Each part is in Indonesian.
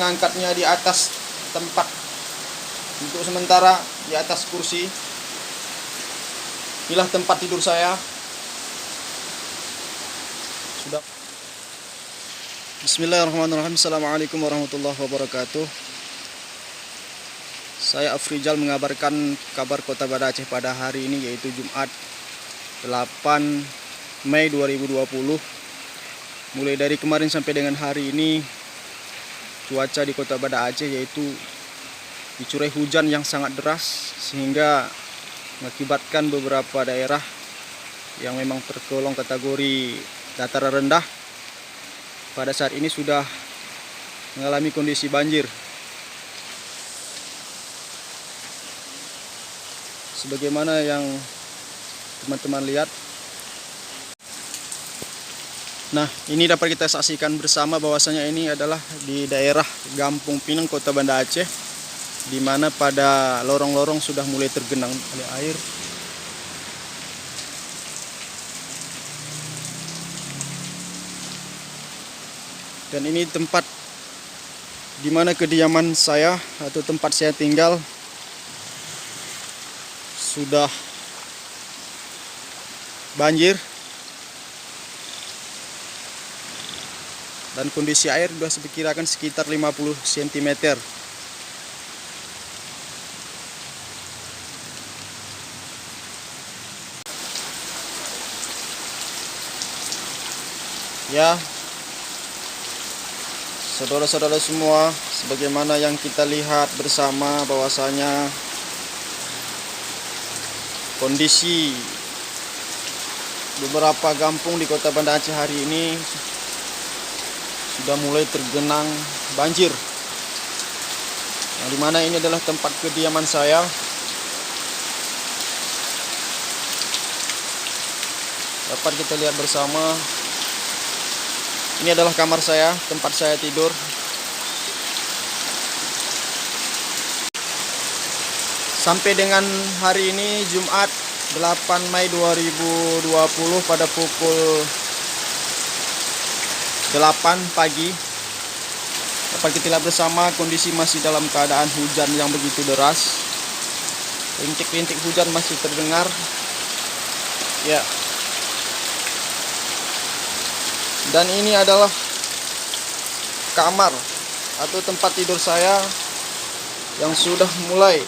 mengangkatnya di atas tempat untuk sementara, di atas kursi. Inilah tempat tidur saya. Sudah. Bismillahirrahmanirrahim. Assalamualaikum warahmatullahi wabarakatuh. Saya Afrizal mengabarkan kabar Kota Banda Aceh pada hari ini, yaitu Jumat 8 Mei 2020. Mulai dari kemarin sampai dengan hari ini, cuaca di Kota Banda Aceh yaitu dicurai hujan yang sangat deras, sehingga mengakibatkan beberapa daerah yang memang tergolong kategori dataran rendah pada saat ini sudah mengalami kondisi banjir. Sebagaimana yang teman-teman lihat. Nah, ini dapat kita saksikan bersama bahwasanya ini adalah di daerah Gampung Pinang, Kota Banda Aceh, di mana pada lorong-lorong sudah mulai tergenang oleh air. Dan ini tempat di mana kediaman saya atau tempat saya tinggal sudah banjir. Dan kondisi air sudah diperkirakan sekitar 50 cm. Ya, saudara-saudara semua, sebagaimana yang kita lihat bersama bahwasanya kondisi beberapa kampung di Kota Banda Aceh hari ini sudah mulai tergenang banjir. Yang dimana ini adalah tempat kediaman saya. Dapat kita lihat bersama. Ini adalah kamar saya, tempat saya tidur. Sampai dengan hari ini Jumat 8 Mei 2020 pada pukul 8 pagi, dapat kita lihat bersama kondisi masih dalam keadaan hujan yang begitu deras. Rintik-rintik hujan masih terdengar. Ya. Dan ini adalah kamar atau tempat tidur saya yang sudah mulai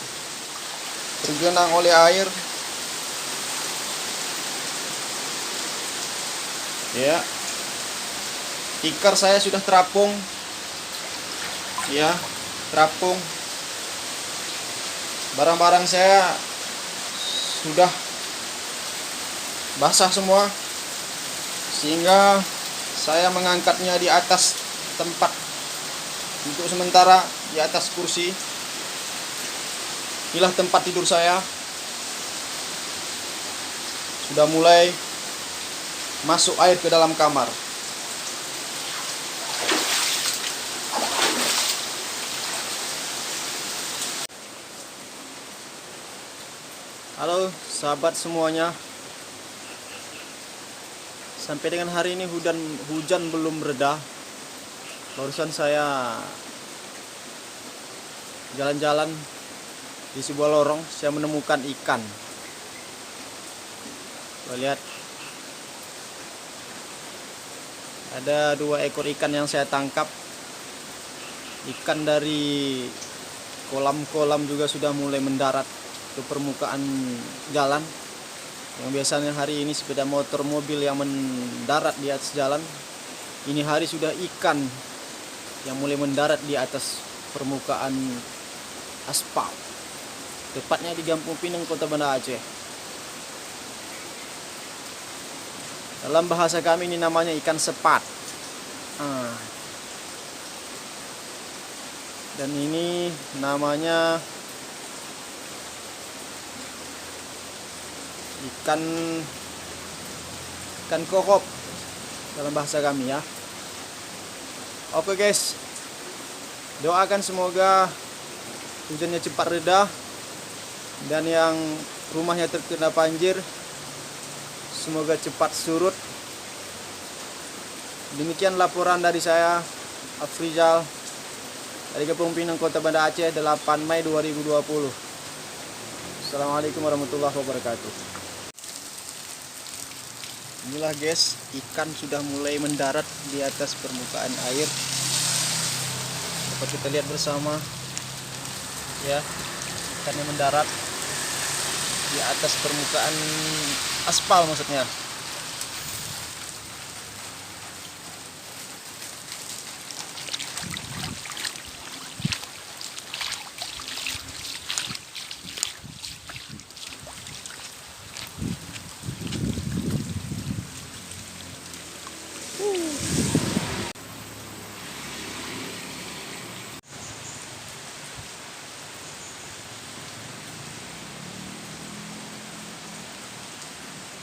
tergenang oleh air. Ya. Tikar saya sudah terapung. Ya, terapung. Barang-barang saya sudah basah semua, sehingga saya mengangkatnya di atas tempat untuk sementara, di atas kursi. Inilah tempat tidur saya. Sudah mulai masuk air ke dalam kamar. Halo sahabat semuanya. Sampai dengan hari ini hujan belum reda. Barusan saya jalan-jalan di sebuah lorong, saya menemukan ikan. Lihat, ada 2 ekor ikan yang saya tangkap. Ikan dari kolam-kolam juga sudah mulai mendarat ke permukaan jalan. Yang biasanya hari ini sepeda motor, mobil yang mendarat di atas jalan, ini hari sudah ikan yang mulai mendarat di atas permukaan aspal, tepatnya di Gampung Pinang, Kota Banda Aceh. Dalam bahasa kami ini namanya ikan sepat. Dan ini namanya ikan kokop dalam bahasa kami, ya. Oke guys, doakan semoga hujannya cepat reda, dan yang rumahnya terkena banjir semoga cepat surut. Demikian laporan dari saya, Afrizal. Dari Kampung Pinang, Kota Banda Aceh, 8 Mei 2020. Assalamualaikum warahmatullahi wabarakatuh. Inilah guys, ikan sudah mulai mendarat di atas permukaan air. Dapat kita lihat bersama ya, ikannya mendarat di atas permukaan aspal maksudnya.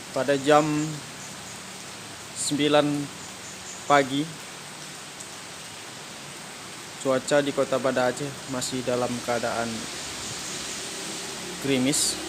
Pada jam 9 pagi, cuaca di Kota Banda Aceh masih dalam keadaan gerimis.